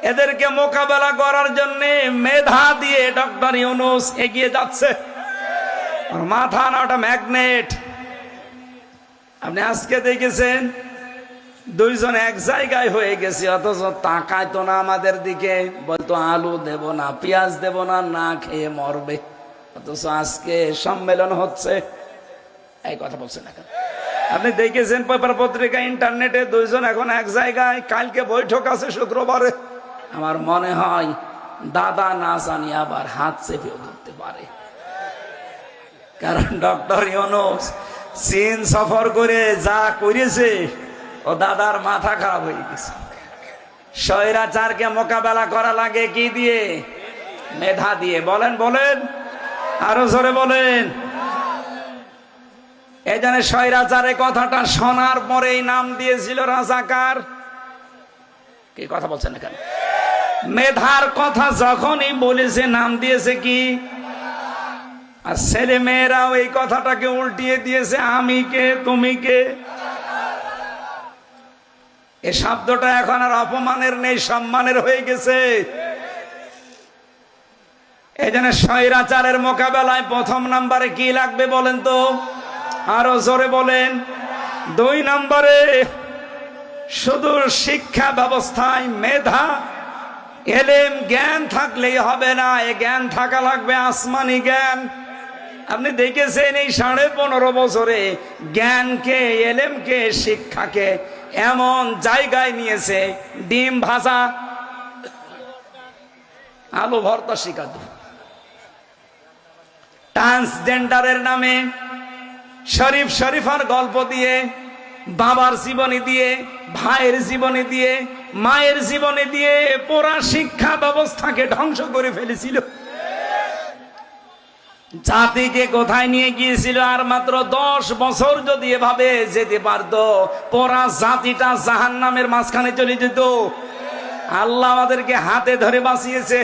এদেরকে মোকাবেলা করার জন্য মেধা দিয়ে ডক্টর ইউনূস এগিয়ে যাচ্ছে। আর মাথা না ওটা ম্যাগনেট। আপনি আজকে দেখেছেন দুইজন এক জায়গায় হয়ে গেছে, অথচ তাকায় তো না আমাদের দিকে, বলতো আলু দেব না, পেঁয়াজ দেব না, না খেয়ে মরবে। অথচ আজকে সম্মেলন হচ্ছে, এই কথা বলছে না। আপনি দেখেছেন পেপার পত্রিকা ইন্টারনেটে দুইজন এখন এক জায়গায়, কালকে বৈঠক আছে শুক্রবারে। আমার মনে হয় দাদা না জানি আবার হাত চেপেও ধরতে পারে, কারণ ডক্টর ইউনূস চীন সফর করে যা করেছে ও দাদার মাথা খারাপ হয়ে গেছে। স্বৈরাচারকে মোকাবেলা করা লাগে কি দিয়ে? মেধা দিয়ে। বলেন বলেন, আরো জোরে বলেন। এই জন্য স্বৈরাচারের কথাটা শোনার পরেই নাম দিয়েছিল রাজাকার। কি কথা বলছেন এখানে? মেধার কথা যখনই বলেছে নাম দিয়েছে কি? আর ছেলে মেয়েরাও এই কথাটাকে উল্টিয়ে দিয়েছে, আমি কে তুমি কে। এই শব্দটা এখন আর অপমানের নেই, সম্মানের হয়ে গেছে। এই জন্য স্বৈরাচারের মোকাবেলায় প্রথম নম্বরে কি লাগবে বলেন তো? আরো জোরে বলেন। 2 নম্বরে শুধু শিক্ষা ব্যবস্থায় মেধা এলেম জ্ঞান থাকলেই হবে না, এ জ্ঞান থাকা লাগবে আসমানি জ্ঞান। আপনি দেখেছেন এই 15.5 বছরে জ্ঞানকে, এলেমকে, শিক্ষাকে এমন জায়গায় নিয়েছে, ডিম ভাজা আলু ভর্তা শিখাতো, ট্রান্সজেন্ডারের নামে শরীফ শরীফার গল্প দিয়ে, বাবার জীবনী দিয়ে, ভাইয়ের জীবনী দিয়ে, মায়ের জীবনী দিয়ে পুরা শিক্ষা ব্যবস্থাকে ধ্বংস করে ফেলেছিল। জাতিকে কোথায় নিয়ে গিয়েছিল? আর মাত্র 10 বছর যদি এভাবে যেতে পারতো, পুরা জাতিটা জাহান্নামের মাঝখানে চলে যেত। আল্লাহ আমাদেরকে হাতে ধরে বাঁচিয়েছে।